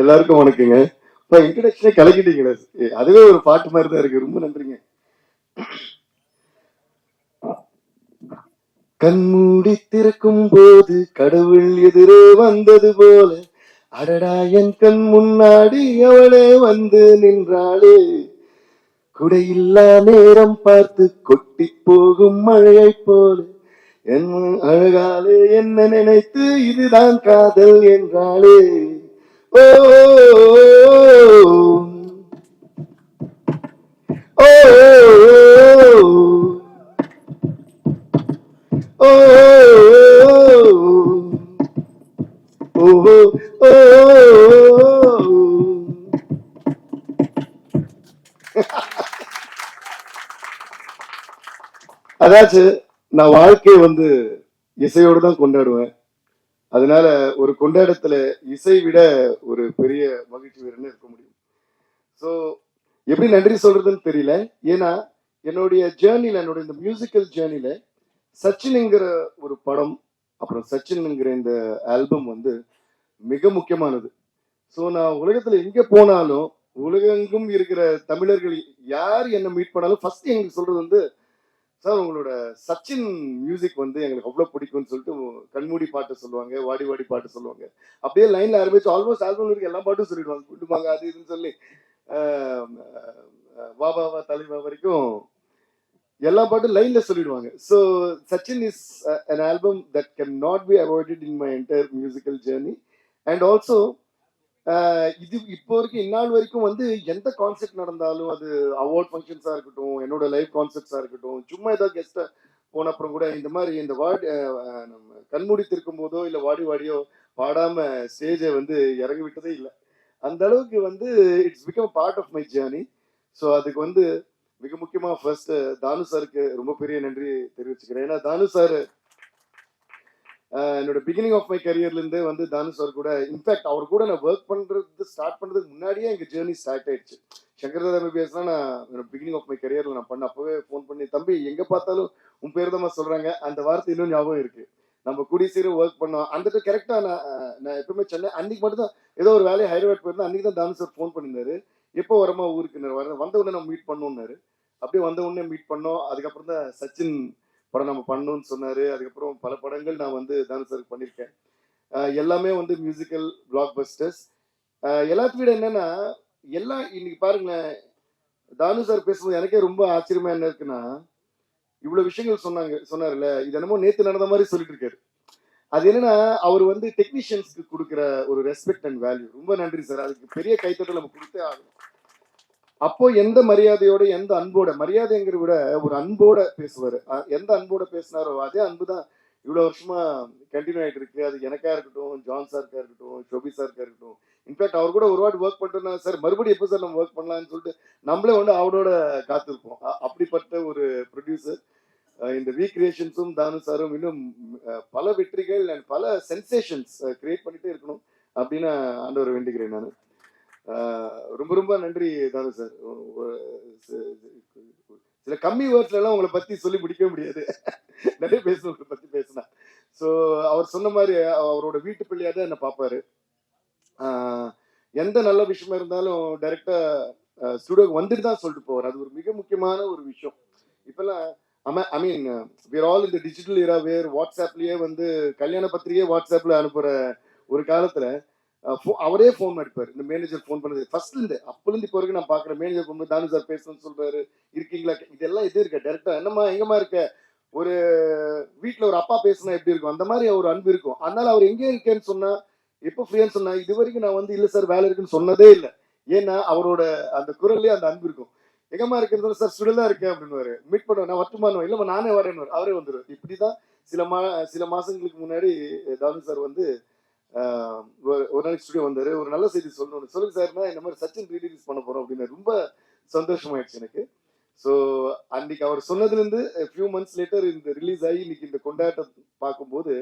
எல்லாருக்கும் வணக்கங்க. இப்போ இன்ட்ரடக்ஷனே கலக்கிட்டீங்களே, அதுவே ஒரு பாட்டு மாதிரி தான் இருக்கு. ரொம்ப நன்றிங்க. கண்மூடி திறக்கும் போது கடவுள் எதிரே வந்தது போல, அடடா என் கண் முன்னாடி அவளே வந்து நின்றாளே, குடையில்லா நேரம் பார்த்து கொட்டி போகும் மழையை போல என் அழகாலே என்ன நினைத்து இதுதான் காதல் என்றாளே. ஓ ஓ ஓ அதாச்சு நான் வாழ்க்கையை வந்து இசையோடு தான் கொண்டாடுவேன். அதனால ஒரு கொண்டாடத்துல இசை விட ஒரு பெரிய மகிழ்ச்சி வேறுன்னு இருக்க முடியும். ஸோ எப்படி நன்றி சொல்றதுன்னு தெரியல. ஏன்னா என்னுடைய ஜேர்னில, என்னோட இந்த மியூசிக்கல் ஜேர்னில சச்சின்ங்கிற ஒரு படம், அப்புறம் சச்சின்ங்கிற இந்த ஆல்பம் வந்து மிக முக்கியமானது. ஸோ நான் உலகத்துல எங்க போனாலும், உலகெங்கும் இருக்கிற தமிழர்கள் யார் என்ன மீட் பண்ணாலும் ஃபர்ஸ்ட் எங்களுக்கு சொல்றது வந்து, சார் உங்களோட சச்சின் மியூசிக் வந்து எங்களுக்கு அவ்வளவு பிடிக்கும்னு சொல்லிட்டு கண்மூடி பாட்டு சொல்லுவாங்க, வாடி வாடி பாட்டு சொல்லுவாங்க. அப்படியே லைன்ல ஆரம்பிச்சு ஆல்மோஸ்ட் ஆல்பம் இருக்க எல்லா பாட்டும் சொல்லிடுவாங்க, குண்டுமாங்க அது இதுன்னு சொல்லி வா வா வா தலைவா வரைக்கும் எல்லா பாட்டும் லைன்ல சொல்லிடுவாங்க. So Sachin is an album that cannot be avoided in my entire musical journey. And also இது இப்போ வரைக்கும் இந்நாள் வரைக்கும் வந்து எந்த கான்செர்ட் நடந்தாலும், அது அவார்ட் ஃபங்க்ஷன்ஸா இருக்கட்டும், என்னோட லைவ் கான்செர்ட்ஸா இருக்கட்டும், சும்மா ஏதாவது கெஸ்ட் போன அப்புறம் கூட இந்த மாதிரி இந்த நம்ம கண்மூடி திருக்கும் போதோ இல்ல வாடி வாடியோ பாடாம ஸ்டேஜை வந்து இறங்கி விட்டதே இல்லை. அந்த அளவுக்கு வந்து it's become part of my journey. So அதுக்கு வந்து மிக முக்கியமா ஃபர்ஸ்ட் தானு சாருக்கு ரொம்ப பெரிய நன்றி தெரிவிச்சுக்கிறேன். ஏன்னா தானு சார் என்னோட பிகினிங் ஆஃப் மை கரியர்ல இருந்தே வந்து தானு சார் கூட, இன்ஃபேக்ட் அவர் கூட நான் ஒர்க் பண்றது ஸ்டார்ட் பண்றதுக்கு முன்னாடியே எங்க ஜேர்னி ஸ்டார்ட் ஆயிடுச்சு. சங்கர் தாதா எம்பிபிஎஸ்லாம் நான் பிகினிங் ஆஃப் மை கரியர்ல நான் பண்ண அப்பவே ஃபோன் பண்ணி, தம்பி எங்க பார்த்தாலும் உன் பேர் தான் சொல்றாங்க, அந்த வார்த்தை இன்னும் ஞாபகம் இருக்கு. நம்ம கூடிய சீரம் ஒர்க் பண்ணோம். அந்த கரெக்டா நான் எப்பவுமே சென்னை அன்னைக்கு மட்டும் தான் ஏதோ ஒரு வேலையை ஹைதராபாத் போயிருந்தேன். அன்னைக்கு தான் தானு சார் ஃபோன் பண்ணியிருந்தாரு, எப்போ வரமா ஊருக்கு வந்த உடனே நம்ம மீட் பண்ணோம்னாரு. அப்படியே வந்த உடனே மீட் பண்ணோம். அதுக்கப்புறம் தான் சச்சின் படம் நம்ம பண்ணணும்னு சொன்னாரு. அதுக்கப்புறம் பல படங்கள் நான் வந்து தானு சாருக்கு பண்ணியிருக்கேன். எல்லாமே வந்து மியூசிக்கல் பிளாக் பஸ்டர்ஸ். எல்லாத்தையும் விட என்னன்னா, எல்லாம் இன்னைக்கு பாருங்களேன், தானு சார் பேசும்போது எனக்கே ரொம்ப ஆச்சரியமா என்ன இருக்குன்னா, இவ்வளவு விஷயங்கள் சொன்னாருல்ல, இது என்னமோ நேத்து நடந்த மாதிரி சொல்லிட்டு இருக்காரு. அது என்னன்னா, அவர் வந்து டெக்னீஷியன்ஸ்க்கு கொடுக்குற ஒரு ரெஸ்பெக்ட் அண்ட் வேல்யூ. ரொம்ப நன்றி சார், அதுக்கு பெரிய கைத்தட்டல் நம்ம கொடுத்தே ஆகணும். அப்போ எந்த மரியாதையோட, எந்த அன்போட, மரியாதைங்கிற விட ஒரு அன்போட பேசுவாரு. எந்த அன்போட பேசினாரோ அதே அன்பு தான் இவ்வளவு வருஷமா கண்டினியூ ஆயிட்டு இருக்கு. அது எனக்கா இருக்கட்டும், ஜான் சாருக்கா இருக்கட்டும், ஷோபி சாருக்கா இருக்கட்டும். இன்ஃபேக்ட் அவர் கூட ஒரு வாட்டி ஒர்க் பண்ணிட்டோம்னா, சார் மறுபடியும் எப்போ சார் நம்ம ஒர்க் பண்ணலாம்னு சொல்லிட்டு நம்மளே வந்து அவரோட காத்திருப்போம். அப்படிப்பட்ட ஒரு ப்ரொடியூசர். இந்த வி கிரியேஷன்ஸும் தானு சாரும் இன்னும் பல வெற்றிகள் அண்ட் பல சென்சேஷன்ஸ் கிரியேட் பண்ணிட்டே இருக்கணும் அப்படின்னு ஆண்டவர் வேண்டிக்கிறேன் நான். ரொம்ப ரொம்ப நன்றி தானு சார். சில கம்மி வேர்ட்ஸ்ல எல்லாம் உங்களை பத்தி சொல்லி முடிக்க முடியாது, நிறைய பேசணும் உங்களை பத்தி பேசினா. ஸோ அவர் சொன்ன மாதிரி அவரோட வீட்டு பிள்ளையா தான் என்ன பார்ப்பாரு. எந்த நல்ல விஷயமா இருந்தாலும் டைரக்டா ஸ்டுடியோக்கு வந்துட்டு தான் சொல்லிட்டு போவார். அது ஒரு மிக முக்கியமான ஒரு விஷயம். இப்பெல்லாம் ஐ மீன் வேர் ஆல் இந்த டிஜிட்டல் இரா, வேர் வாட்ஸ்அப்லயே வந்து கல்யாண பத்திரிகையே வாட்ஸ்அப்ல அனுப்புற ஒரு காலத்துல அவரே போன் அடிப்பாரு. இந்த மேனேஜர் போன் பண்ணது ஃபர்ஸ்ட்ல இருந்து அப்பல இருந்து இப்போ வரைக்கும் நான் பாக்குறேன். மேனேஜர் போன் தானு சார் பேசணும்னு சொல்றாரு, இருக்கீங்களா, இதெல்லாம் எது இருக்க டேரக்டா என்னமா எங்கம்மா இருக்க, ஒரு வீட்டுல ஒரு அப்பா பேசினா எப்படி இருக்கும் அந்த மாதிரி ஒரு அன்பு இருக்கும். அதனால அவர் எங்கே இருக்கேன்னு சொன்னா, எப்போ ஃப்ரீயான்னு சொன்னா, இது வரைக்கும் நான் வந்து இல்ல சார் வேலை இருக்குன்னு சொன்னதே இல்லை. ஏன்னா அவரோட அந்த குரல்லே அந்த அன்பு இருக்கும். எங்கம்மா இருக்கிறது சார் ஸ்டுடியோல இருக்கேன் அப்படின்னு மீட் பண்ணுவேன். நான் வட்டுமானோ இல்லம்மா நானே வரேன்னு அவரே வந்துடுவார். இப்படிதான் சில மாசங்களுக்கு முன்னாடி தானு சார் வந்து ஒரு நாளைக்கு ஸ்டுடியோ வந்தாரு. ஒரு நல்ல செய்தி சொல்லணும், சொல்லுங்க சார்னா இந்த மாதிரி சச்சின் ரீலீஸ் பண்ண போறோம் அப்படின்னு. ரொம்ப சந்தோஷமாயிடுச்சு எனக்கு. ஸோ அன்னைக்கு அவர் சொன்னதுல இருந்து ஃபியூ மந்த்ஸ் லேட்டர் இந்த ரிலீஸ் ஆகி இன்னைக்கு இந்த கொண்டாட்டத்தை பார்க்கும்போது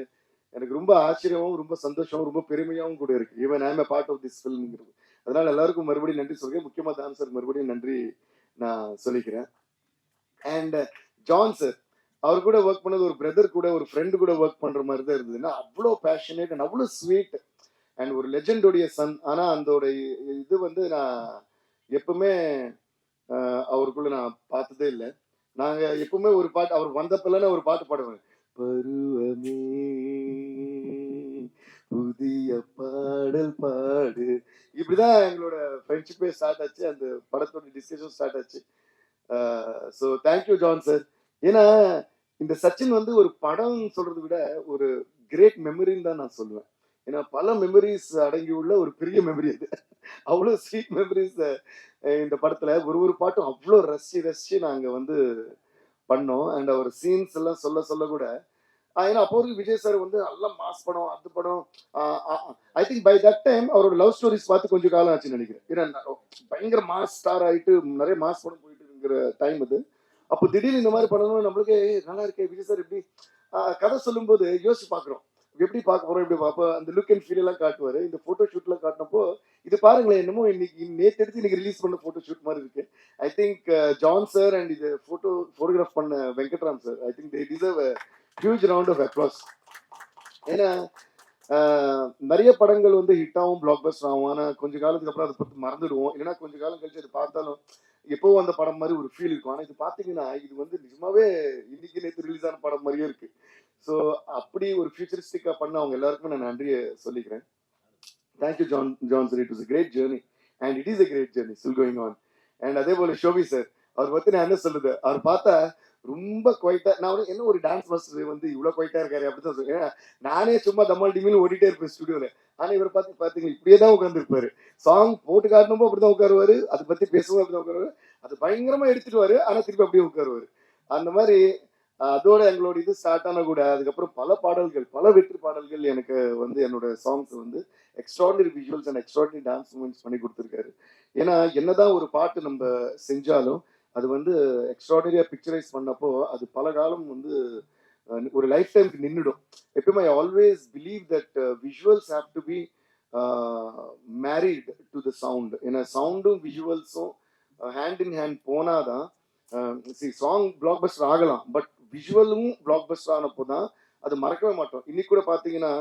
எனக்கு ரொம்ப ஆச்சரியமாவும் ரொம்ப சந்தோஷமும் ரொம்ப பெருமையாவும் கூட இருக்கு. Even I am part of this ஃபிலிம்ங்கிறது. அதனால எல்லாருக்கும் மறுபடியும் நன்றி சொல்றேன். முக்கியமா தான் சார் மறுபடியும் நன்றி நான் சொல்லிக்கிறேன். அண்ட் ஜான் சார், அவர் கூட ஒர்க் பண்ணது ஒரு பிரதர் கூட, ஒரு ஃப்ரெண்டு கூட ஒர்க் பண்ற மாதிரி தான் இருந்ததுன்னா, அவ்வளோ பேஷனேட் அண்ட் அவ்வளோ ஸ்வீட். அண்ட் ஒரு லெஜெண்டோடைய சன். ஆனா அதோட இது வந்து நான் எப்பவுமே அவருக்குள்ள நான் பார்த்ததே இல்லை. நாங்க எப்பவுமே ஒரு பாட்டு அவர் வந்தப்பெல்லாம் ஒரு பாட்டு பாடுவேன். பருவமே புதிய பாடல் பாடு. இப்படிதான் எங்களோட ஃப்ரெண்ட்ஷிப்பே ஸ்டார்ட் ஆச்சு. அந்த படத்தோட டிஸ்கஷன் ஸ்டார்ட் ஆச்சு. So thank you John sir. ஏன்னா இந்த சச்சின் வந்து ஒரு படம் சொல்றதை விட ஒரு கிரேட் மெமரின்னு தான் நான் சொல்லுவேன். ஏன்னா பல மெமரிஸ் அடங்கி உள்ள ஒரு பெரிய மெமரி அது. அவ்வளோ ஸ்வீட் மெமரிஸ் இந்த படத்துல ஒரு பாட்டும் அவ்வளோ ரசிச்சு நாங்க வந்து பண்ணோம். அண்ட் அவர் சீன்ஸ் எல்லாம் சொல்ல சொல்ல கூட ஏன்னா அப்போ விஜய் சார் வந்து நல்ல மாஸ் படம், அது படம். I think by that time அவரோட லவ் ஸ்டோரிஸ் பார்த்து கொஞ்சம் காலம் ஆச்சுன்னு நினைக்கிறேன். ஏன்னா பயங்கர மாஸ் ஸ்டார் ஆயிட்டு நிறைய மாஸ் படம் போயிட்டு இருக்கிற டைம் அது. அப்போ திடீர்னு இந்த மாதிரி பண்ணணும் நம்மளுக்கு நல்லா இருக்கே விஜய் சார் எப்படி கதை சொல்லும் போது யோசிச்சு பாக்குறோம். எப்படி பார்க்க போறோம், எப்படி பார்ப்போம். அந்த லுக் அண்ட் ஃபீல் எல்லாம் காட்டுவாரு. இந்த போட்டோ ஷூட்ல காட்டினப்போ இது பாருங்களேன், என்னமோ இன்னைக்கு நேற்று எடுத்து இன்னைக்கு ரிலீஸ் பண்ண போட்டோ ஷூட் மாதிரி இருக்கு. I think John sir and இது போட்டோகிராஃப் பண்ண Venkatram sir, I think they deserve huge round of applause. ஏன்னா நிறைய படங்கள் வந்து ஹிட் ஆகும், பிளாக் பஸ்டர் ஆகும். ஆனா கொஞ்ச காலத்துக்கு அப்புறம் அதை பத்தி மறந்துடுவோம். இல்லைன்னா கொஞ்ச காலம் கழிச்சு அது பார்த்தாலும் எப்பவும் அந்த படம் மாதிரி ஒரு ஃபீல் இருக்கும். ஆனா இது பாத்தீங்கன்னா இது வந்து நிஜமாவே இன்னைக்கு நேற்று ரிலீஸ் ஆன படம் மாதிரியே இருக்கு. ஸோ அப்படி ஒரு ஃபியூச்சரிஸ்டிக்கா பண்ண அவங்க எல்லாருக்குமே நான் நன்றியை சொல்லிக்கிறேன். Thank you John sir. It was a great journey and it is a great journey still going on. And அதே போல ஷோபி சார், அவர் பத்தி நான் என்ன சொல்லுது, அவர் பார்த்தா ரொம்ப குவைட்டா, நான் என்ன ஒரு டான்ஸ் மாஸ்டர் வந்து இவ்வளவு குவைட்டா இருக்காரு அப்படிதான் சொல்றேன். நானே சும்மா தம்மால் டிமின்னு ஓடிட்டே இருப்பேன் ஸ்டுடியோல. ஆனா இவர் பாத்தீங்க இப்படியே தான் உட்கார்ந்து இருப்பாரு. சாங் போட்டு காட்டணுமோ அப்படிதான் உட்காருவாரு, அதை பத்தி பேசவும் அப்படிதான் உட்காருவாரு. அது பயங்கரமா எடுத்துட்டு ஆனா திருப்பி அப்படியே உட்காருவாரு. அந்த மாதிரி அதோட எங்களோட இது ஸ்டார்ட் ஆன கூட அதுக்கப்புறம் பல பாடல்கள், பல வெற்றி பாடல்கள் எனக்கு வந்து என்னோட சாங்ஸ் வந்து extraordinary visuals and extraordinary dance moments பண்ணி கொடுத்துருக்காரு. ஏன்னா என்னதான் ஒரு பாட்டு நம்ம செஞ்சாலும் அது வந்து எக்ஸ்ட்ராடினரியா பிக்சரைஸ் பண்ணப்போ அது பல காலம் வந்து ஒரு லைஃப் டைமுக்கு நின்றுடும். எப்பயுமே I always believe that visuals have to be married to the sound. ஏன்னா சவுண்டும் விஷுவல்ஸும் ஹேண்ட் இன் ஹேண்ட் போனாதான் சாங் பிளாக் பஸ்டர் ஆகலாம். பட் விஷுவலும் பிளாக் பஸ்டர் ஆனப்போ தான் அது மறக்கவே மாட்டோம். இன்னைக்கு கூட பாத்தீங்கன்னா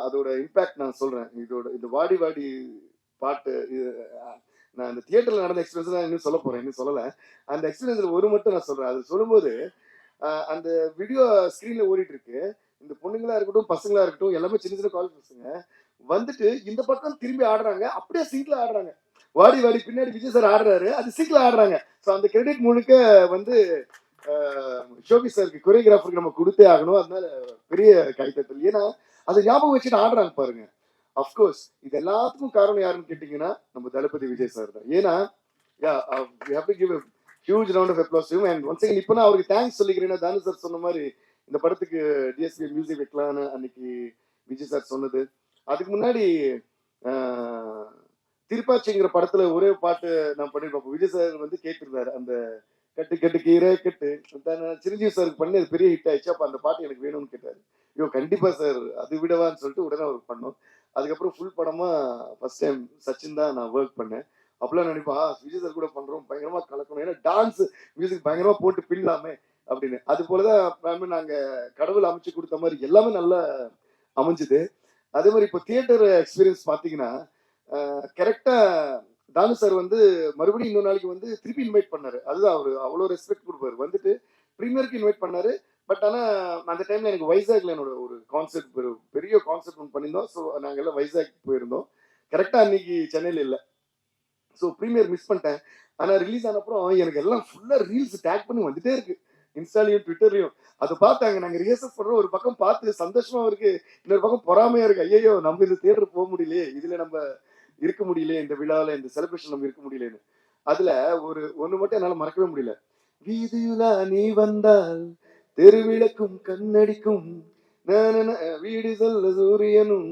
அதோட இம்பாக்ட் நான் சொல்றேன். இதோட இந்த வாடி வாடி பாட்டு நான் இந்த தியேட்டர்ல நடந்த எக்ஸ்பீரியன்ஸ் தான் இன்னும் சொல்ல போறேன், இன்னும் சொல்லல. அந்த எக்ஸ்பீரியன்ஸ்ல ஒரு மட்டும் நான் சொல்றேன். அது சொல்லும்போது அந்த வீடியோ ஸ்கிரீன்ல ஓடிட்டு இருக்கு. இந்த பொண்ணுங்களா இருக்கட்டும் பசங்களா இருக்கட்டும் எல்லாமே சின்ன சின்ன காலேஜ் பசங்க வந்துட்டு இந்த பக்கம் திரும்பி ஆடுறாங்க, அப்படியே சிங்க்ல ஆடுறாங்க. வாடி வாடி பின்னாடி விஜய் சார் ஆடுறாரு, அது சிங்க்ல ஆடுறாங்க. ஸோ அந்த கிரெடிட் முழுக்க வந்து ஷோபி சாருக்கு கொரியோகிராஃபருக்கு நம்ம கொடுத்தே ஆகணும். அதனால பெரிய கைத்தட்டல். ஏன்னா அதை ஞாபகம் வச்சுட்டு ஆடுறாங்க பாருங்க. அப்கோர்ஸ் இது எல்லாத்துக்கும் காரணம் யாருன்னு கேட்டீங்கன்னா நம்ம தளபதி விஜய் சார் தான். ஏன்னா huge round of applause. And once again இப்போ நான் அவருக்கு தேங்க்ஸ் சொல்லிக்கிறேன். தானு சார் சொன்ன மாதிரி இந்த படத்துக்கு டிஎஸ்பி மியூசிக் வைக்கலான்னு அன்னைக்கு விஜய் சார் சொன்னது. அதுக்கு முன்னாடி திருப்பாச்சிங்கிற படத்துல ஒரே பாட்டு நான் பண்ணிருப்பேன். விஜய் சார் வந்து கேட்டிருந்தாரு, அந்த கட்டு கட்டு கீரை கட்டு சிரஞ்சீவி சாருக்கு பண்ணி அது பெரிய ஹிட் ஆயிடுச்சு. அப்ப அந்த பாட்டு எனக்கு வேணும்னு கேட்டாரு. ஐயோ கண்டிப்பா சார், அது விடவான்னு சொல்லிட்டு உடனே அவருக்கு பண்ணோம். அதுக்கப்புறம் ஃபுல் படமா ஃபர்ஸ்ட் டைம் சச்சின் தான் நான் ஒர்க் பண்ணேன். அப்பெல்லாம் நினைப்பா விஜய் சார் கூட பண்றோம், பயங்கரமா கலக்கணும், ஏன்னா டான்ஸ் மியூசிக் பயங்கரமா போட்டு பின்னலாமே அப்படின்னு. அது போலதான் நாங்க கடவுள் அமைச்சு கொடுத்த மாதிரி எல்லாமே நல்லா அமைஞ்சுது. அதே மாதிரி இப்போ தியேட்டர் எக்ஸ்பீரியன்ஸ் பாத்தீங்கன்னா கரெக்டா தானு சார் வந்து மறுபடியும் இன்னொரு நாளைக்கு வந்து திருப்பி இன்வைட் பண்ணாரு. அதுதான் அவரு அவ்வளவு ரெஸ்பெக்ட் கொடுப்பாரு. வந்துட்டு ப்ரீமியருக்கு இன்வைட் பண்ணாரு. பட் ஆனா அந்த டைம்ல எனக்கு வைசாக்ல என்னோட ஒரு கான்செப்ட், பெரிய கான்செப்ட் ஒன்று பண்ணியிருந்தோம். ஸோ நாங்க எல்லாம் வைசாக் போயிருந்தோம். கரெக்டா அன்னைக்கு சென்னையில இல்லை. ஸோ ப்ரீமியர் மிஸ் பண்ணிட்டேன். ஆனா ரிலீஸ் ஆனப்புறம் எனக்கு எல்லாம் ஃபுல்லா ரீல்ஸ் டேக் பண்ணி வந்துட்டே இருக்கு, இன்ஸ்டாலையும் ட்விட்டர்லையும். அதை பார்த்தாங்க. நாங்க ரிஹர்சல் பண்றோம், ஒரு பக்கம் பார்த்து சந்தோஷமா இருக்கு, இன்னொரு பக்கம் பொறாமையா இருக்கு. ஐயோ நம்ம இந்த தியேட்டர் போக முடியலையே, இதுல நம்ம இருக்க முடியலையே, இந்த விழாவில் இந்த செலிப்ரேஷன் நம்ம இருக்க முடியலன்னு. அதுல ஒண்ணு மட்டும் என்னால மறக்கவே முடியல. வீதியுலா நீ வந்தால் தெருவிளக்கும் கண்ணடிக்கும், வீடு சொல்ல சூரியனும்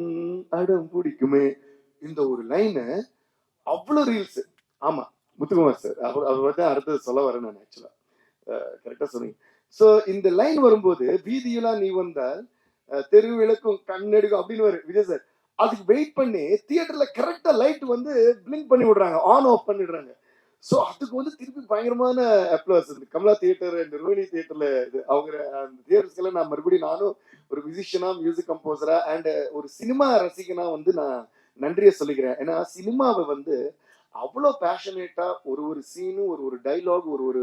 அடம் பிடிக்குமே, இந்த ஒரு லைனு அவ்வளவு ரீல்ஸ். ஆமா முத்துக்குமார் சார் அவர் வந்து அடுத்தது சொல்ல வரேன் நான். ஆக்சுவலா கரெக்டா சொன்னீங்க. சோ இந்த லைன் வரும்போது வீதியுலா நீ வந்தால் தெருவிளக்கும் கண்ணடிக்கும் அப்படின்னு வரும் விஜய் சார். அதுக்கு வெயிட் பண்ணி தியேட்டர்ல கரெக்டா லைட் வந்து பிளிங்க் பண்ணி விடுறாங்க, ஆன் ஆஃப் பண்ணிடுறாங்க. சோ அதுக்கு வந்து திருப்பி பயங்கரமான அப்ளாஸ். கமலா தியேட்டர், இந்த ரோஹிணி தியேட்டர்ல அவங்க தியேட்டர்ஸ்க்கெல்லாம் நான் மறுபடியும் நானும் ஒரு மியூசிஷியனா, மியூசிக் கம்போசரா அண்ட் ஒரு சினிமா ரசிகனா வந்து நான் நன்றியை சொல்லிக்கிறேன். ஏன்னா சினிமாவை வந்து அவ்வளோ பேஷனேட்டா ஒரு ஒரு சீனும் ஒரு ஒரு டைலாக் ஒரு ஒரு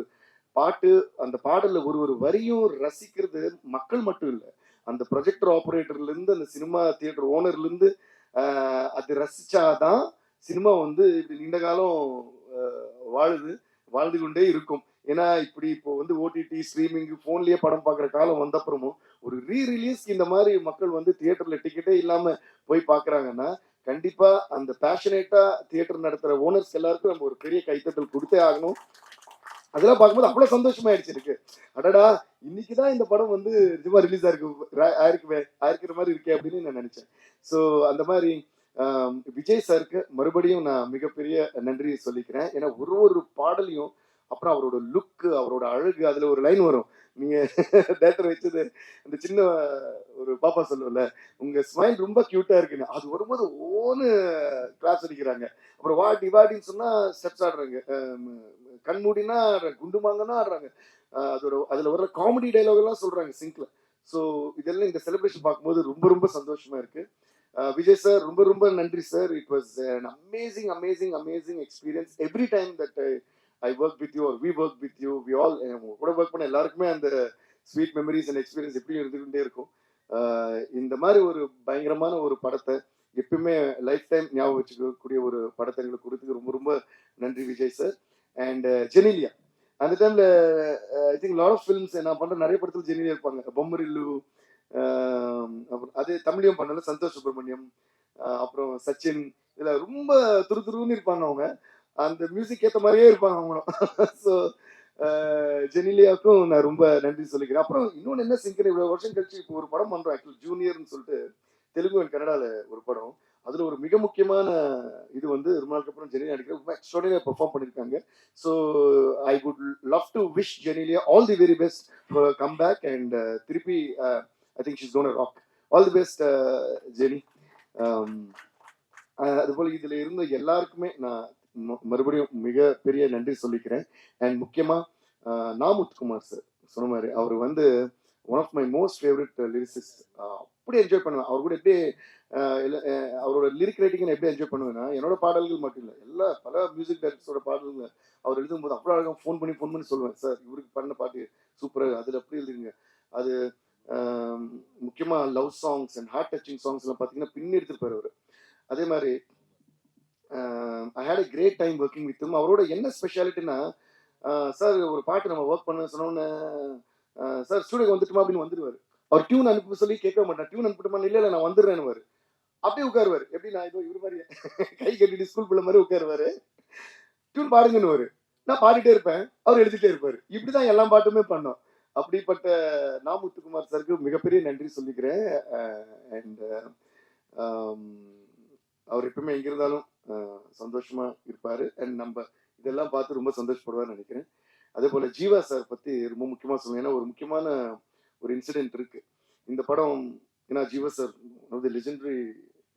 பாட்டு, அந்த பாடல்ல ஒரு ஒரு வரியும் ரசிக்கிறது மக்கள் மட்டும் இல்ல. அந்த ப்ரொஜெக்டர் ஆபரேட்டர்ல இருந்து அந்த சினிமா தியேட்டர் ஓனர்ல இருந்து அது ரசிச்சாதான் சினிமா வந்து இப்படி நீண்ட காலம் வாழுது, வாழ்ந்து கொண்டே இருக்கும். ஏன்னா இப்படி இப்போ வந்து ஓடிடி ஸ்ட்ரீமிங் போன்லயே படம் பார்க்குற காலம் வந்த அப்புறமும் ஒரு ரிலீஸ் இந்த மாதிரி மக்கள் வந்து தியேட்டர்ல டிக்கெட்டே இல்லாம போய் பாக்குறாங்கன்னா கண்டிப்பா அந்த பேஷனேட்டா தியேட்டர் நடத்துற ஓனர்ஸ் எல்லாருக்கும் நம்ம ஒரு பெரிய கைத்தட்டல் கொடுத்தே ஆகணும். அதெல்லாம் பார்க்கும்போது அவ்வளவு சந்தோஷமாயிடுச்சு எனக்கு. அடடா இன்னைக்குதான் இந்த படம் வந்து நிஜமா ரிலீஸ் ஆயிருக்கிற மாதிரி இருக்கே அப்படின்னு நான் நினைச்சேன். ஸோ அந்த மாதிரி விஜய் சாருக்கு மறுபடியும் நான் மிகப்பெரிய நன்றி சொல்லிக்கிறேன். ஏன்னா ஒரு ஒரு பாடலையும் அப்புறம் அவரோட லுக்கு அவரோட அழகு அதுல ஒரு லைன் வரும். நீங்க தேட்டர் வச்சது அந்த சின்ன ஒரு பாப்பா சொல்லுவல உங்க ஸ்மைல் ரொம்ப கியூட்டா இருக்குன்னு அது வரும்போது ஓன்னு கிளாஸ் அடிக்கிறாங்க. அப்புறம் வாடி வாடின்னு சொன்னா ஸ்டெப்ஸ் ஆடுறாங்க. கண்மூடினா குண்டு மாங்கன்னா ஆடுறாங்க. அதோட அதுல வர்ற காமெடி டைலாக் எல்லாம் சொல்றாங்க சிங்க்ல. ஸோ இதெல்லாம் இந்த செலிப்ரேஷன் பார்க்கும்போது ரொம்ப ரொம்ப சந்தோஷமா இருக்கு. விஜய் சார் ரொம்ப ரொம்ப நன்றி sir. It was an amazing amazing amazing experience every time that I work with you or we work with you we all கூட ஒர்க் பண்ண எல்லாருக்குமே அந்த ஸ்வீட் மெமரிஸ் அண்ட் எக்ஸ்பீரியன்ஸ் எப்படியும் இருந்துகிட்டே இருக்கும். இந்த மாதிரி ஒரு பயங்கரமான ஒரு படத்தை எப்பயுமே லைஃப் டைம் ஞாபகம் வச்சுக்கக்கூடிய ஒரு படத்தை எங்களுக்கு கொடுத்துக்கு ரொம்ப ரொம்ப நன்றி விஜய் சார். அண்ட் ஜெனிலியா அந்த டைம்ல I think lot of films நான் பண்ற நிறைய படத்துல ஜெனிலியா இருப்பாங்க. பொம்மரில்லு அப்புறம் அது தமிழையும் பண்ணல சந்தோஷ் சுப்ரமணியம் அப்புறம் சச்சின் இதுல ரொம்ப துருதுருன்னு இருப்பாங்க அவங்க. அந்த மியூசிக் ஏத்த மாதிரியே இருப்பாங்க அவங்களும். ஸோ ஜெனிலியாவுக்கும் நான் ரொம்ப நன்றி சொல்லிக்கிறேன். அப்புறம் இன்னொன்னு என்ன சிங்கர் இவ்வளவு வருஷம் கழிச்சு இப்போ ஒரு படம் பண்றோம் ஆக்சுவலி ஜூனியர்னு சொல்லிட்டு தெலுங்கு அண்ட் கன்னடால ஒரு படம். அதுல ஒரு மிக முக்கியமான இது வந்து ரொம்ப நாளுக்கு அப்புறம் ஜெனிலியா நடிக்கிற ரொம்ப எக்ஸ்ட்ராடினரியா பெர்ஃபார்ம் பண்ணிருக்காங்க. So I would love to wish Genelia all the very best come back and திருப்பி I think she's gonna rock. All the best Genie. அதுபோல இதுல இருந்த எல்லாருக்குமே நான் மறுபடியும் மிக பெரிய நன்றி சொல்லிக்கிறேன். அண்ட் முக்கியமா நாமுத்துக்குமார் சார் சொன்ன மாதிரி அவர் வந்து one of my most favourite lyricist. அப்படி என்ஜாய் பண்ணுவேன் அவர் கூட. எப்படி அவரோட லிரிக் ரைட்டிங் எப்படி என்ஜாய் பண்ணுவேன்னா என்னோட பாடல்கள் மட்டும் இல்லை எல்லா பல மியூசிக் டைரக்டர்ஸோட பாடல்கள் அவர் எழுதும்போது அவ்வளோ அழகாக ஃபோன் பண்ணி சொல்லுவேன் சார் இவருக்கு பண்ண பாட்டு சூப்பராக அதில் அப்படி எழுதுங்க. அது முக்கியமா love songs and heart touching songs எல்லாம் பார்த்தீங்கன்னா பின்னி எடுத்துருப்பாரு அவர். அதே மாதிரி I had a great time working with him. அவரோட என்ன ஸ்பெஷாலிட்டினா சார் ஒரு பாட்டு நம்ம ஒர்க் பண்ண சொன்னோன்னு சார் ஸ்டூடியோக்கு வந்துட்டுமா அப்படின்னு வந்துடுவார். அவர் டியூன் அனுப்ப சொல்லி கேட்க மாட்டேன். டியூன் அனுப்பிட்டுமா இல்லை நான் வந்துடுறேன்னு அப்படியே உட்காருவார். எப்படி நான் இதோ இவர் மாதிரி கை கட்டிட்டு ஸ்கூல் பிள்ளை மாதிரி உட்காருவாரு. டியூன் பாடுங்கன்னு நான் பாடிட்டே இருப்பேன் அவர் எழுதிட்டே இருப்பாரு. இப்படிதான் எல்லா பாட்டுமே பண்ணோம். அப்படிப்பட்ட நாமுத்துக்குமார் சாருக்கு மிகப்பெரிய நன்றி சொல்லிக்கிறேன். அண்ட் அவர் எப்பவுமே எங்க இருந்தாலும் சந்தோஷமா இருப்பாரு. அண்ட் நம்ம இதெல்லாம் பார்த்து ரொம்ப சந்தோஷப்படுவார்னு நினைக்கிறேன். அதே போல ஜீவா சார் பத்தி ரொம்ப முக்கியமா சொல்லணும். ஏன்னா ஒரு முக்கியமான ஒரு இன்சிடென்ட் இருக்கு இந்த படம். ஏன்னா Jeeva sir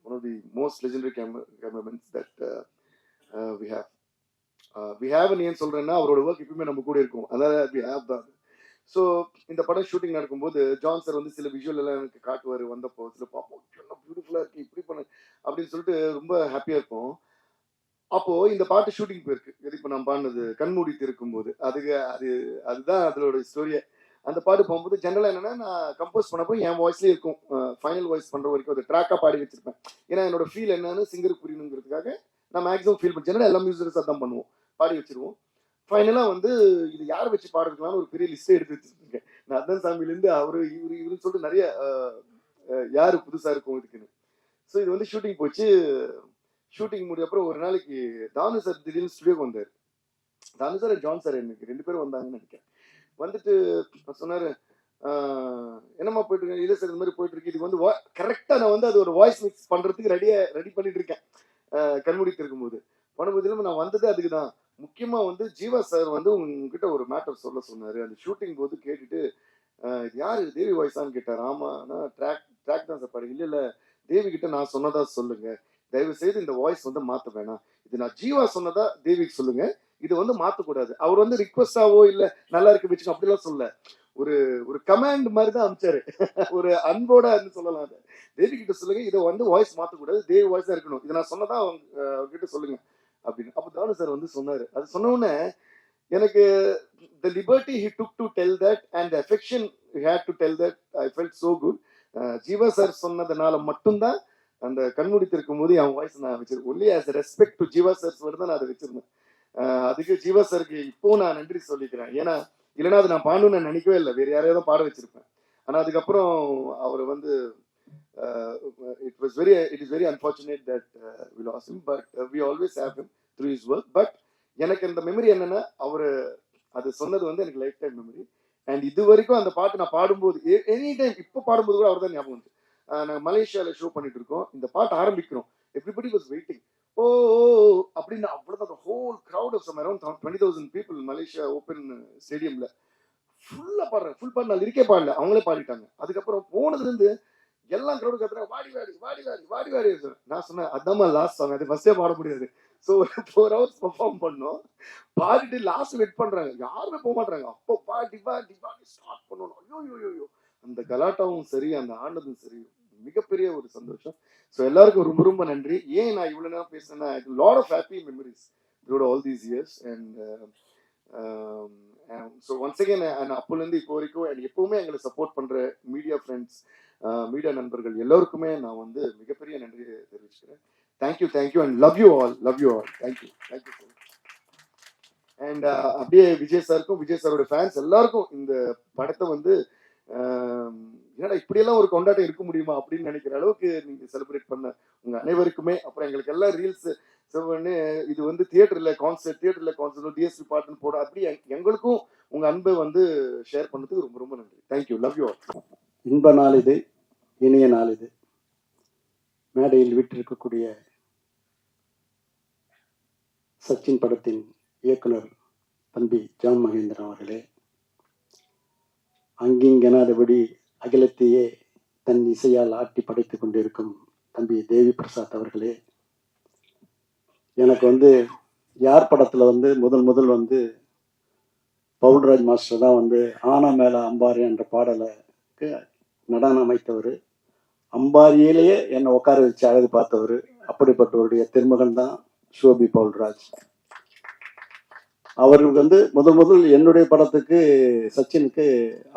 one of the most legendary cameramans that we have ஏன் சொல்றேன்னா அவரோட ஒர்க் எப்பவுமே நம்ம கூட இருக்கும். அதாவது வி ஹேவ் தான். ஸோ இந்த படம் ஷூட்டிங் நடக்கும்போது ஜான் சார் வந்து சில விஷுவல் எல்லாம் எனக்கு காட்டுவார். வந்தப்போ சில பார்ப்போம் பியூட்டிஃபுல்லா இருக்கு இப்படி பண்ண அப்படின்னு சொல்லிட்டு ரொம்ப ஹாப்பியா இருக்கும். அப்போ இந்த பாட்டு ஷூட்டிங் போயிருக்கு. இப்போ நான் பாடினது கண்மூடி திறக்கும் போது அதுதான் அதோட ஸ்டோரியே. அந்த பாட்டு போகும்போது ஜென்ரலா என்னன்னா நான் கம்போஸ் பண்ணப்போ என் வாய்ஸ்லயே இருக்கும். ஃபைனல் வாய்ஸ் பண்ற வரைக்கும் அது ட்ராக்கா பாடி வச்சிருப்பேன். ஏன்னா என்னோட ஃபீல் என்னன்னு சிங்கருக்கு புரியணுங்கிறதுக்காக நான் மேக்ஸிமம் ஃபீல் பண்ண ஜென்ரலா எல்லா மியூசிக்ஸ் அதான் பண்ணுவோம். பாடி வச்சிருவோம். ஃபைனலா வந்து இது யாரை வச்சு பாடுறதுக்கலாம்னு ஒரு பெரிய லிஸ்டே எடுத்து வச்சிருக்கேன். நான் அதான் சாமியிலேருந்து இவருன்னு சொல்லிட்டு நிறைய யாரு புதுசா இருக்கும் இதுக்குன்னு. ஸோ இது வந்து ஷூட்டிங் போச்சு. ஷூட்டிங் முடிய அப்புறம் ஒரு நாளைக்கு தானு சார் திடீர்னு ஸ்டுடியோக்கு வந்தார். தானு சார் ஜான் சார் எனக்கு 2 பேரும் வந்தாங்கன்னு நினைக்கிறேன். வந்துட்டு சொன்னாரு என்னம்மா போயிட்டு இருக்கேன். இல்லை சார் இந்த மாதிரி போயிட்டு இருக்கு. இது வந்து கரெக்டா நான் வந்து அது ஒரு வாய்ஸ் மிக்ஸ் பண்றதுக்கு ரெடி பண்ணிட்டு இருக்கேன். கண்மூடிட்டு இருக்கும்போது பண்ணும்போது நான் வந்தது அதுக்கு தான். முக்கியமா வந்து ஜீவா சார் வந்து உங்ககிட்ட ஒரு மேட்டர் சொல்ல சொன்னாரு. அந்த ஷூட்டிங் போது கேட்டுட்டு இது யாரு தேவி வாய்ஸான்னு கேட்டார். ஆமா நான் ட்ராக் தான் சார் பாடு. இல்ல தேவி கிட்ட நான் சொன்னதா சொல்லுங்க. தயவு செய்து இந்த வாய்ஸ் வந்து மாத்த வேணாம். இது நான் ஜீவா சொன்னதா தேவிக்கு சொல்லுங்க. இது வந்து மாத்தக்கூடாது. அவர் வந்து ரிக்வஸ்டாவோ இல்ல நல்லா இருக்கு வச்சுக்கோ அப்படிலாம் சொல்ல. ஒரு ஒரு கமாண்ட் மாதிரி தான் அனுப்பிச்சாரு. ஒரு அன்போட சொல்லலாம். அதை தேவி கிட்ட சொல்லுங்க, இதை வந்து வாய்ஸ் மாற்றக்கூடாது, தேவி வாய்ஸ் தான் இருக்கணும், இதை நான் சொன்னதான் அவங்ககிட்ட சொல்லுங்க அப்படின்னு. அப்போ தானு சார் வந்து சொன்னாரு. அது சொன்ன உடனே எனக்கு the liberty he took to tell that and the affection he had to tell that, I felt so good. Jeeva sir சொன்னதுனால மட்டும்தான் அந்த கண்மூடி திறக்கும் போது என் வாய்ஸ் நான் வச்சிருக்கேன். Only as respect to Jeeva sir தான் நான் அதை வச்சிருந்தேன். அதுக்கு ஜீவா சாருக்கு இப்போ நான் நன்றி சொல்லிக்கிறேன். ஏன்னா இல்லைன்னா அது நான் பாடணும்னு நான் நினைக்கவே இல்லை, வேற யாரையாவது பாட வச்சிருப்பேன். ஆனா அதுக்கப்புறம் அவர் வந்து it is very unfortunate that we lost him, but we always have him through his work. But எனக்கு இந்த மெமரி என்னன்னா, அவரு அது சொன்னது வந்து எனக்கு லைஃப் டைம் மெமரி. அண்ட் இது வரைக்கும் அந்த பாட்டு நான் பாடும்போது எனி டைம், இப்போ பாடும்போது கூட அவர் தான் ஞாபகம் வந்து. நாங்கள் மலேசியாவில் ஷோ பண்ணிட்டு இருக்கோம், இந்த பாட்டு ஆரம்பிக்கிறோம், எவ்ரிபடி வாஸ் வெயிட்டிங். ஓ அப்படின்னு அவ்வளோதான். Whole crowd of some around 20,000 people Malaysia open ஸ்டேடியம்ல ஃபுல்லா பாடுறேன். ஃபுல் பாட்டு நான் இருக்கே பாடல, அவங்களே பாடிட்டாங்க. அதுக்கப்புறம் போனதுல இருந்து எல்லாம் கிரௌடு கத்துறாங்க, வாடி வாடி வாடி வாடி வாடி வாடி. நான் சொன்னேன், அதாம்மா லாஸ்ட் சாங், அது ஃபர்ஸ்டே பாட முடியாது. ஸோ 4 hours பெர்ஃபார்ம் பண்ணோம். பாடிட்டு லாஸ்ட் வெயிட் பண்றாங்க, யாருமே போக மாட்டாங்க. அப்போ பாடி பாடி பாடி ஸ்டார்ட் பண்ணணும். ஐயோ அந்த கலாட்டாவும் சரி, அந்த ஆனதும் சரி, மிகப்பெரிய ஒரு சந்தோஷம். ஸோ எல்லாருக்கும் ரொம்ப ரொம்ப நன்றி. ஏன் நான் இவ்வளவு நேரம் பேசுறேன்னா, lot of happy memories through all these years. And so once again அப்போலேருந்து இப்போ வரைக்கும் எப்பவுமே எங்களை சப்போர்ட் பண்ற மீடியா ஃப்ரெண்ட்ஸ், மீடியா நண்பர்கள் எல்லாருக்குமே நான் வந்து மிகப்பெரிய நன்றி தெரிவிச்சுக்கிறேன். Thank you and love you all thank you so much. And அப்படியே விஜய் சாருக்கும், விஜய் சாரோட ஃபேன்ஸ் எல்லாருக்கும் இந்த படத்தை வந்து ஏன்னா இப்படியெல்லாம் ஒரு கொண்டாட்டம் இருக்க முடியுமா அப்படின்னு நினைக்கிற அளவுக்கு நீங்க செலிப்ரேட் பண்ண உங்க அனைவருக்குமே, அப்புறம் எங்களுக்கு எல்லாம் ரீல்ஸ் இது வந்து தியேட்டர்ல கான்சர்ட் டிஎஸ்பி பாட்டுன்னு போட, அப்படி எங்களுக்கும் உங்க அன்பை வந்து ஷேர் பண்ணதுக்கு ரொம்ப ரொம்ப நன்றி. Thank you, love you all. இன்ப நாள் இது, இனிய நாள் இது. மேடையில் விட்டிருக்கக்கூடிய சச்சின் படத்தின் இயக்குனர் தம்பி ஜான் மகேந்திரன் அவர்களே, அங்கிங்கெனாதபடி அகிலத்தையே தன் இசையால் ஆட்டி படைத்துக் கொண்டிருக்கும் தம்பி தேவி பிரசாத் அவர்களே, எனக்கு வந்து யார் படத்துல வந்து முதல் வந்து பவுல்ராஜ் மாஸ்டர் தான் வந்து ஆனா மேல அம்பாரி என்ற பாடலுக்கு நடனம் அமைத்தவர். அம்பாரியிலேயே என்னை உட்கார வச்சு அழகு பார்த்தவர். அப்படிப்பட்டவருடைய திருமகன் தான் ஷோபி பவுல்ராஜ். அவருக்கு வந்து முதல் என்னுடைய படத்துக்கு சச்சினுக்கு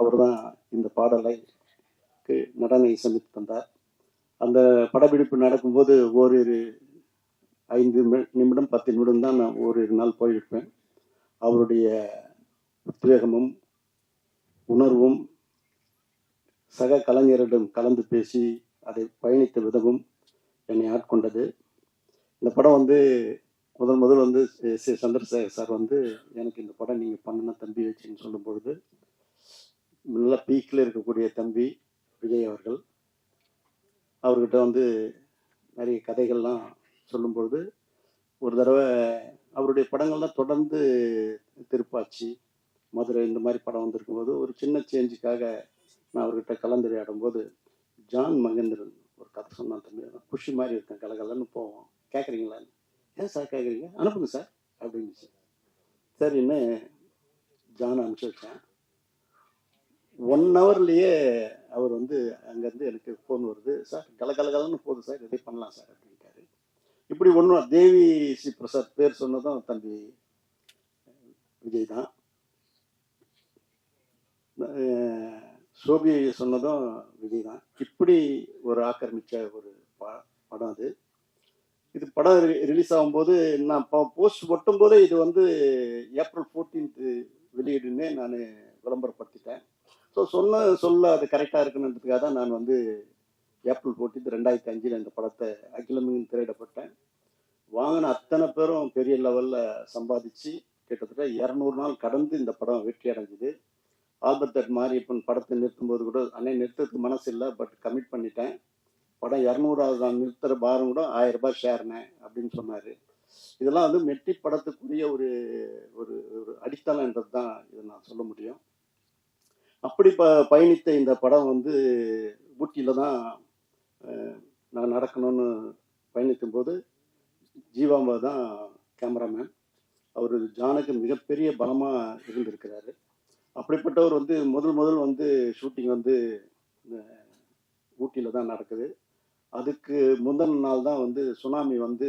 அவர் தான் இந்த பாடலைக்கு நடன இசையமைத்து தந்தார். அந்த படப்பிடிப்பு நடக்கும்போது ஓரிரு 5 நிமிடம் 10 நிமிடம் தான் நான் ஓரிரு நாள் போயிருப்பேன். அவருடைய உத்வேகமும் உணர்வும் சக கலைஞரிடம் கலந்து பேசி அதை பயணித்த விதமும் என்னை ஆட்கொண்டது. இந்த படம் வந்து முதல் வந்து சந்திரசேகர் சார் வந்து எனக்கு இந்த படம் நீங்கள் பண்ணணும் தம்பி வச்சுன்னு சொல்லும் பொழுது, நல்லா பீக்கில் இருக்கக்கூடிய தம்பி விஜய் அவர்கள் அவர்கிட்ட வந்து நிறைய கதைகள்லாம் சொல்லும்பொழுது, ஒரு தடவை அவருடைய படங்கள்லாம் தொடர்ந்து திருப்பாச்சி, மதுரை இந்த மாதிரி படம் வந்திருக்கும்போது ஒரு சின்ன சேஞ்சுக்காக நான் அவர்கிட்ட கலந்துரையாடும் போது, ஜான் மகேந்திரன் ஒரு கதை சொன்னான், தம்பி குஷி மாதிரி இருக்கேன், கலகலன்னு போவோம், கேட்குறீங்களான்னு. ஏன் சார் கேட்குறீங்க, அனுப்புங்க சார் அப்படின்னுச்சு. சரின்னு ஜான் அனுப்பிச்சி வச்சேன். 1 ஹவர்லேயே அவர் வந்து அங்கேருந்து எனக்கு ஃபோன் வருது, சார் கலகலன்னு போகுது சார், இதே பண்ணலாம் சார் அப்படின்ட்டாரு. இப்படி ஒன்றும் தேவி ஸ்ரீ பிரசாத் பேர் சொன்னதும் தம்பி விஜய் தான், சோபி சொன்னதும் விஜய் தான். இப்படி ஒரு ஆக்கிரமிச்ச ஒரு படம் அது. இது படம் ரிலீஸ் ஆகும்போது நான் போஸ்ட் ஒட்டும் போதே இது வந்து ஏப்ரல் 14 வெளியிடுன்னு நான் விளம்பரப்படுத்திட்டேன். ஸோ சொல்ல அது கரெக்டாக இருக்குன்றதுக்காக தான் நான் வந்து ஏப்ரல் 14 2005 இந்த படத்தை அகிலமின் திரையிடப்பட்டேன். வாங்கின அத்தனை பேரும் பெரிய லெவலில் சம்பாதிச்சு கிட்டத்தட்ட 200 நாள் கடந்து இந்த படம் வெற்றி அடைஞ்சிது. ஆல்பர்ட் தட் மாதிரி இப்போ படத்தை நிறுத்தும்போது கூட அன்னை நிறுத்துறதுக்கு மனசு இல்லை, பட் கமிட் பண்ணிட்டேன். படம் 200வது நாள் நிறுத்துகிற பாரம் கூட 1000 ரூபாய் ஷேர்னேன் அப்படின்னு சொன்னார். இதெல்லாம் வந்து மெட்டி படத்துக்குரிய ஒரு ஒரு ஒரு அடித்தளம்ன்றது தான் இதை நான் சொல்ல முடியும். அப்படி பயணித்த இந்த படம் வந்து ஊட்டியில் தான் நான் நடக்கணும்னு பயணிக்கும் போது ஜீவாம்பா தான் கேமராமேன். அவர் ஜானுக்கு மிகப்பெரிய பலமாக இருந்திருக்கிறாரு. அப்படிப்பட்டவர் வந்து முதல் வந்து ஷூட்டிங் வந்து ஊட்டியில் தான் நடக்குது. அதுக்கு முந்தின நாள் தான் வந்து சுனாமி வந்து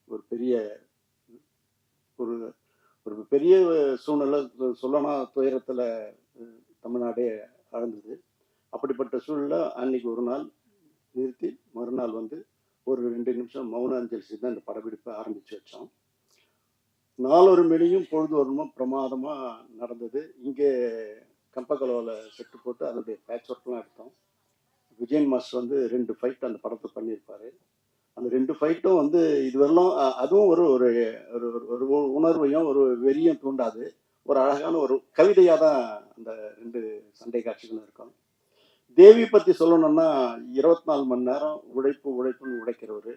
ஒரு பெரிய ஒரு ஒரு பெரிய சூழ்நிலை, சொல்லனா துயரத்தில் தமிழ்நாடே ஆழ்ந்தது. அப்படிப்பட்ட சூழ்நிலை அன்னைக்கு ஒரு நாள் நிறுத்தி மறுநாள் வந்து ஒரு 2 நிமிஷம் மௌன அஞ்சலி செய்து தான் இந்த படப்பிடிப்பை ஆரம்பித்து வச்சோம். 4 மணியும் பொழுது வருமோ பிரமாதமாக நடந்தது. இங்கே கம்பக்கலோவில் செட்டு போட்டு அதனுடைய பேட்ச் ஒர்க்லாம் எடுத்தோம். விஜயன் மாஸ்டர் வந்து 2 ஃபைட் அந்த படத்தை பண்ணியிருப்பாரு. அந்த 2 ஃபைட்டும் வந்து இதுவரையிலும் அதுவும் ஒரு ஒரு ஒரு ஒரு உணர்வையும் ஒரு வெறியும் தூண்டாது. ஒரு அழகான ஒரு கவிதையாக தான் அந்த 2 சண்டை காட்சிகளும் இருக்கும். தேவி பற்றி சொல்லணும்னா 24 மணி நேரம் உழைப்புன்னு உழைக்கிறவர்.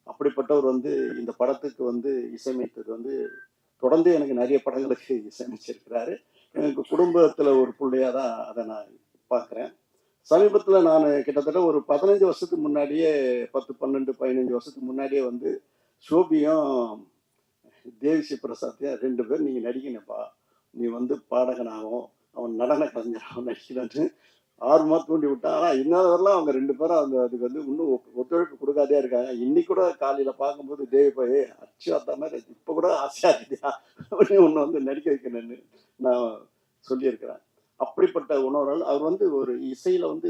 அப்படிப்பட்டவர் வந்து இந்த படத்துக்கு வந்து இசையமைத்தது வந்து தொடர்ந்து எனக்கு நிறைய படங்களுக்கு இசையமைச்சிருக்கிறாரு. எனக்கு குடும்பத்தில் ஒரு பிள்ளையாக தான் அதை நான் பார்க்குறேன். சமீபத்தில் நான் கிட்டத்தட்ட ஒரு 15 வருஷத்துக்கு முன்னாடியே 10, 12, 15 வருஷத்துக்கு முன்னாடியே வந்து சோபியும் தேவிஸ்ரீ பிரசாத்தையும் 2 பேர் நீங்கள் நடிக்கணுப்பா, நீ வந்து பாடகனாகவும் அவன் நடன கலைஞராகவும் நடிக்கணும்னு ஆர்வமாக தூண்டி விட்டான். ஆனால் இன்னொருவரெல்லாம் அவங்க 2 பேரும் அதுக்கு வந்து இன்னும் ஒத்துழைப்பு கொடுக்காதே இருக்காங்க. இன்னைக்கு கூட காலையில் பார்க்கும்போது தேவி போய் அச்சு அந்த மாதிரி இப்போ கூட ஆசையாக இருக்குதியா அப்படின்னு ஒன்று வந்து நடிக்க வைக்கணும்னு நான் சொல்லியிருக்கிறேன். அப்படிப்பட்ட உணர்வுகள் அவர் வந்து ஒரு இசையில் வந்து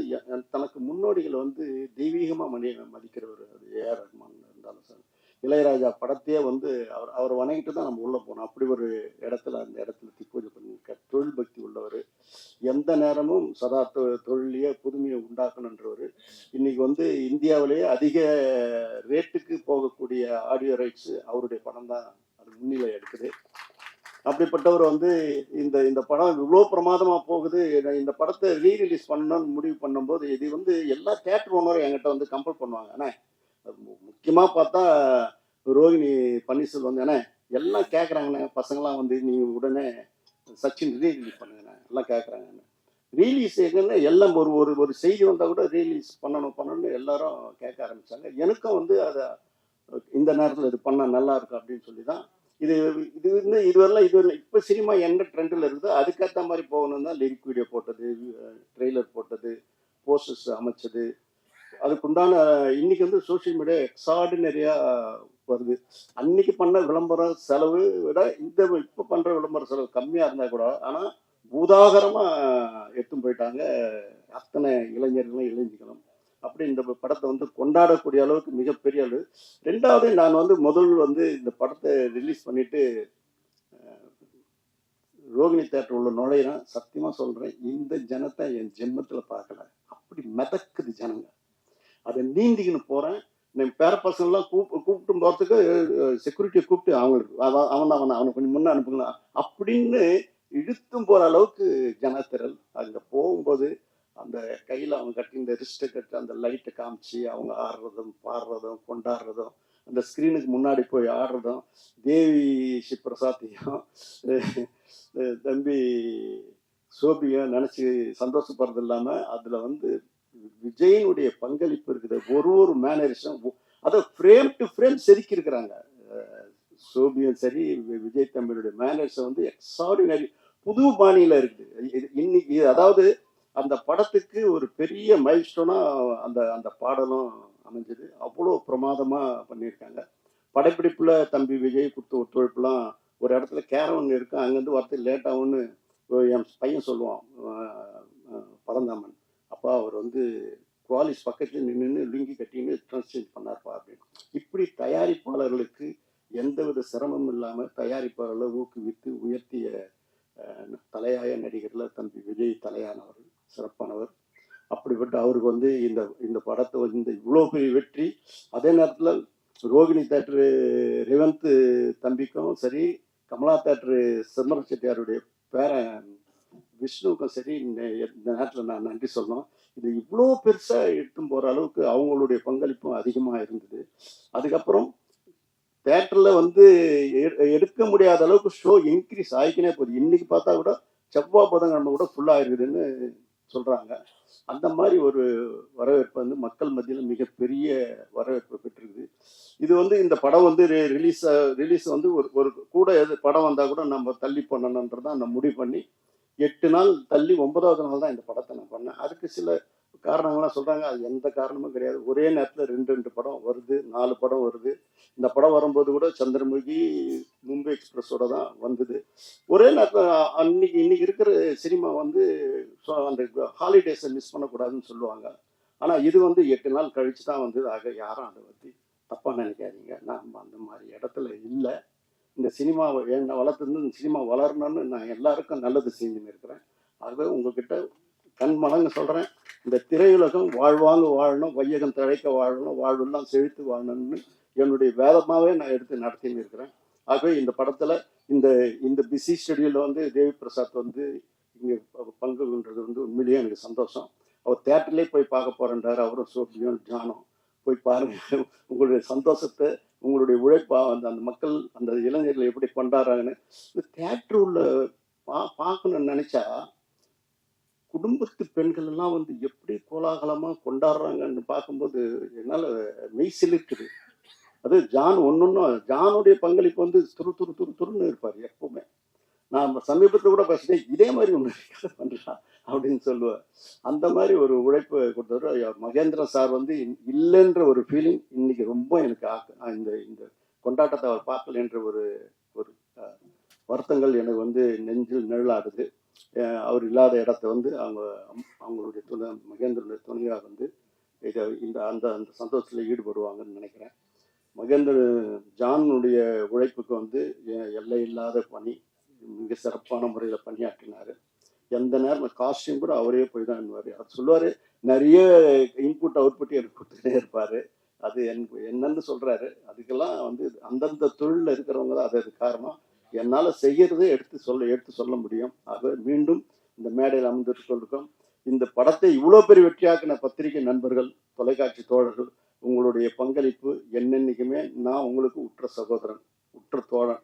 தனக்கு முன்னோடிகளை வந்து தெய்வீகமாக மதிக்கிறவர். அது ஏஆர் ரஹ்மான் இருந்தாலும் சார், இளையராஜா படத்தையே வந்து அவரை வணங்கிட்டு தான் நம்ம உள்ளே போனோம். அப்படி ஒரு இடத்துல அந்த இடத்துல திப்பூஜை பண்ணியிருக்கார். தொழில் பக்தி உள்ளவர், எந்த நேரமும் சதா தொழிலையே புதுமையை உண்டாக்கணுன்றவர். இன்னைக்கு வந்து இந்தியாவிலேயே அதிக ரேட்டுக்கு போகக்கூடிய ஆடியோ ரைட்ஸ் அவருடைய படம் தான் அது முன்னிலை எடுக்குது. அப்படிப்பட்டவர் வந்து இந்த படம் இவ்வளோ பிரமாதமாக போகுது, இந்த படத்தை ரீரிலீஸ் பண்ணணும்னு முடிவு பண்ணும்போது இது வந்து எல்லா தியேட்டர் ஓனரும் என்கிட்ட வந்து கம்பல் பண்ணுவாங்க. ஆனால் முக்கியமாக பார்த்தா ரோஹிணி பன்னீர்செல்வம் வந்து ஏன்னா எல்லாம் கேட்குறாங்கண்ணே, பசங்களாம் வந்து நீங்கள் உடனே சச்சின் ரீரிலீஸ் பண்ணுங்கண்ணே எல்லாம் கேட்குறாங்கண்ணே. ரீலீஸ் எங்கன்னா எல்லாம் ஒரு செய்தி வந்தால் கூட ரீலீஸ் பண்ணணும்னு எல்லாரும் கேட்க ஆரம்பித்தாங்க. எனக்கும் வந்து அதை இந்த நேரத்தில் இது பண்ணால் நல்லா இருக்கும் அப்படின்னு சொல்லி தான் இதுவரைலாம் இப்போ சினிமா என்ன ட்ரெண்டில் இருக்குதோ அதுக்கேற்ற மாதிரி போகணும் தான் லிரிக் வீடியோ போட்டது, ட்ரெய்லர் போட்டது, போஸ்டர்ஸ் அமைச்சது. அதுக்குண்டான இன்னைக்கு வந்து சோஷியல் மீடியா எக்ஸ்ட்ராடினரியாக வருது. அன்னைக்கு பண்ண விளம்பர செலவு விட இப்போ பண்ணுற விளம்பர செலவு கம்மியாக இருந்தால் கூட ஆனால் பூதாகரமாக எடுத்துன்னு போயிட்டாங்க அத்தனை இளைஞர்களும் இளைஞர்களும். அப்படி இந்த படத்தை வந்து கொண்டாடக்கூடிய அளவுக்கு மிகப்பெரிய அளவு. 2வது நான் வந்து வந்து இந்த படத்தை ரிலீஸ் பண்ணிட்டு ரோகிணி தேட்டர் உள்ள நுழையிறேன். சத்தியமாக சொல்கிறேன், இந்த ஜனத்தை என் ஜென்மத்தில் பார்க்கல. அப்படி மிதக்குது ஜனங்க. அதை நீந்திக்கின்னு போகிறேன். என் பேர பசங்கள்லாம் கூப்பிட்டு போகிறதுக்கு செக்யூரிட்டியை கூப்பிட்டு அவனை கொஞ்சம் முன்னே அனுப்புங்களா அப்படின்னு இழுத்தும் போகிற அளவுக்கு ஜனத்திரல். அங்கே போகும்போது அந்த கையில் அவங்க கட்டி இந்த ரிஸ்ட்டை கட்டி அந்த லைட்டை காமிச்சு அவங்க ஆடுறதும் பாடுறதும் கொண்டாடுறதும், அந்த ஸ்க்ரீனுக்கு முன்னாடி போய் ஆடுறதும், தேவி ஸ்ரீ பிரசாத்தையும் தம்பி சோபியும் நினச்சி சந்தோஷப்படுறது இல்லாமல் அதில் வந்து விஜயினுடைய பங்களிப்பு இருக்குது. ஒரு மேனரிசம் அதை ஃப்ரேம் டு ஃப்ரேம் செதுக்கி இருக்கிறாங்க. சோபியும் சரி விஜய் தம்பியுடைய மேனரிசம் வந்து எக்ஸ்ட்ராடினரி புது பாணியில் இருக்குது இன்னைக்கு. அதாவது அந்த படத்துக்கு ஒரு பெரிய மைல்ஸ்டோனாக அந்த பாடலும் அமைஞ்சது. அவ்வளோ பிரமாதமாக பண்ணியிருக்காங்க. படப்பிடிப்பில் தம்பி விஜய் கொடுத்த ஒத்துழைப்புலாம் ஒரு இடத்துல கேரவன் இருக்கு, அங்கேருந்து வரது லேட்டாகும்னு என் பையன் சொல்லுவான் பரந்தாமன். அப்பா அவர் வந்து குவாலிஸ் பக்கத்தில் நின்று லுங்கி கட்டின்னு ட்ரான்ஸ்லேட் பண்ணார்ப்பா அப்படின்னு. இப்படி தயாரிப்பாளர்களுக்கு எந்தவித சிரமமும் இல்லாமல் தயாரிப்பாளர்களை ஊக்குவித்து உயர்த்திய தலையாய நடிகரில் தம்பி விஜய் தலையானவர், சிறப்பானவர். அப்படிப்பட்ட அவருக்கு வந்து இந்த படத்தை வந்து இவ்வளோ பெரிய வெற்றி. அதே நேரத்தில் ரோகிணி தேட்டரு ரேவந்த் தம்பிக்கும் சரி, கமலா தேட்டரு சிம்மரன் செட்டியாருடைய பேரன் விஷ்ணுவுக்கும் சரி இந்த நேரத்தில் நான் நன்றி சொல்லணும். இது இவ்வளோ பெருசாக எடுத்துன்னு போகிற அளவுக்கு அவங்களுடைய பங்களிப்பும் அதிகமாக இருந்தது. அதுக்கப்புறம் தேட்டரில் வந்து எடுக்க முடியாத அளவுக்கு ஷோ இன்க்ரீஸ் ஆகிக்கினே போகுது. இன்னைக்கு பார்த்தா கூட செவ்வாய் புதன்கிழமை கூட ஃபுல்லாக இருக்குதுன்னு சொல்கிறாங்க. அந்த மாதிரி ஒரு வரவேற்பு வந்து மக்கள் மத்தியில் மிகப்பெரிய வரவேற்பு பெற்றிருக்குது. இது வந்து இந்த படம் வந்து ரிலீஸ் வந்து ஒரு கூட படம் வந்தால் கூட நம்ம தள்ளி பண்ணணுன்றதான் நம்ம முடிவு பண்ணி 8 நாள் தள்ளி 9வது நாள் தான் இந்த படத்தை நான் பண்ணேன். அதுக்கு சில காரணங்கள்லாம் சொல்றாங்க. அது எந்த காரணமும் கிடையாது. ஒரே நேரத்தில் 2 படம் வருது, 4 படம் வருது. இந்த படம் வரும்போது கூட சந்திரமுகி, மும்பை எக்ஸ்பிரஸோட தான் வந்தது. ஒரே நேரத்தில் இன்னைக்கு இருக்கிற சினிமா வந்து அந்த ஹாலிடேஸை மிஸ் பண்ணக்கூடாதுன்னு சொல்லுவாங்க. ஆனால் இது வந்து 8 நாள் கழிச்சு தான் வந்தது. ஆக யாரும் அதை பற்றி தப்பாக நினைக்காதீங்க. நான் அந்த மாதிரி இடத்துல இல்லை. இந்த சினிமாவை என்னை வளர்த்துருந்து இந்த சினிமா வளரணும்னு நான் எல்லாருக்கும் நல்லது செஞ்சுன்னு இருக்கிறேன். ஆகவே உங்ககிட்ட கண்மலங்க சொல்கிறேன், இந்த திரையுலகம் வாழ்வாங்க வாழணும், வையகம் தழைக்க வாழணும், வாழ்வெல்லாம் செழித்து வாழணும்னு என்னுடைய வேதமாகவே நான் எடுத்து நடத்தின்னு இருக்கிறேன். ஆகவே இந்த படத்தில் இந்த இந்த பிஸி ஷெடியூலில் வந்து தேவி பிரசாத் வந்து இங்கே பங்கு கொண்டது வந்து உண்மையிலேயே எனக்கு சந்தோஷம். அவர் தேட்டர்லேயே போய் பார்க்க போகிறேன்றார். அவரும் சோபியும் ஜானும் போய் பாருங்கள். உங்களுடைய சந்தோஷத்தை, உங்களுடைய உழைப்பா அந்த மக்கள் அந்த இளைஞர்கள் எப்படி கொண்டாடுறாங்கன்னு இந்த தேட்டர் உள்ள பார்க்கணும்னு நினைச்சா குடும்பத்து பெண்கள் எல்லாம் வந்து எப்படி கோலாகலமாக கொண்டாடுறாங்கன்னு பார்க்கும்போது என்னால் மெய் சிலிர்க்குது. அது ஜான் ஒன்னொன்னும் ஜானுடைய பங்களிப்பு வந்து துருன்னு இருப்பார் எப்பவுமே. நான் சமீபத்தில் கூட பேசிட்டேன், இதே மாதிரி ஒன்று பண்ணுறா அப்படின்னு சொல்லுவேன். அந்த மாதிரி ஒரு உழைப்பு கொடுத்தவர் மகேந்திரன் சார் வந்து இல்லைன்ற ஒரு ஃபீலிங் இன்னைக்கு ரொம்ப எனக்கு இந்த இந்த கொண்டாட்டத்தை அவர் பார்க்கலன்ற ஒரு ஒரு வருத்தங்கள் எனக்கு வந்து நெஞ்சில் நிழலாடுது. அவர் இல்லாத இடத்த வந்து அவங்களுடைய மகேந்திரனுடைய துணையாக வந்து இதை அந்த சந்தோஷத்தில் ஈடுபடுவாங்கன்னு நினைக்கிறேன். ஜானுடைய உழைப்புக்கு வந்து எல்லை இல்லாத பணி, மிக சிறப்பான முறையில் பணியாற்றினார். எந்த நேரம் காஸ்டியூம் கூட அவரே போய் தான் பண்ணுவார். அவர் சொல்லுவார், நிறைய இன்புட் அவுட்புட் எனக்கு கொடுத்துட்டே இருப்பார். அது என்னன்னு சொல்கிறாரு. அதுக்கெல்லாம் வந்து அந்தந்த தொழிலில் இருக்கிறவங்க தான் அது காரணம். என்னால் செய்கிறதே எடுத்து சொல்ல முடியும். ஆக மீண்டும் இந்த மேடையில் அமர்ந்துட்டு கொண்டிருக்கோம். இந்த படத்தை இவ்வளோ பெரிய வெற்றியாக்கின பத்திரிகை நண்பர்கள், தொலைக்காட்சி தோழர்கள், உங்களுடைய பங்களிப்பு என்னென்னைக்குமே நான் உங்களுக்கு உற்ற சகோதரன், உற்ற தோழன்,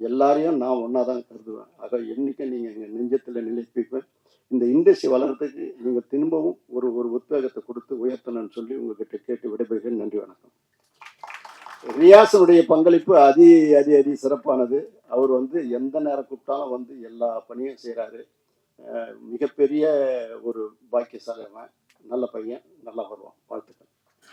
எல்லாரையும் நான் ஒன்றா தான் கருதுவேன். ஆக என்னைக்கும் நீங்கள் எங்கள் நெஞ்சத்தில் நிலைப்பிப்பேன். இந்த இண்டஸ்ட்ரி வளர்கிறதுக்கு நீங்கள் திரும்பவும் ஒரு உத்வேகத்தை கொடுத்து உயர்த்தணும்னு சொல்லி உங்ககிட்ட கேட்டு விடைபெறுகிறேன். நன்றி, வணக்கம். ரியாசனுடைய பங்களிப்பு அதி சிறப்பானது. அவர் வந்து எந்த நேரம் கூப்பிட்டாலும் வந்து எல்லா பணியும் செய்கிறாரு. மிகப்பெரிய ஒரு பாக்கியசாலி. நல்ல பையன், நல்லா வருவான். வாழ்த்துக்கள்.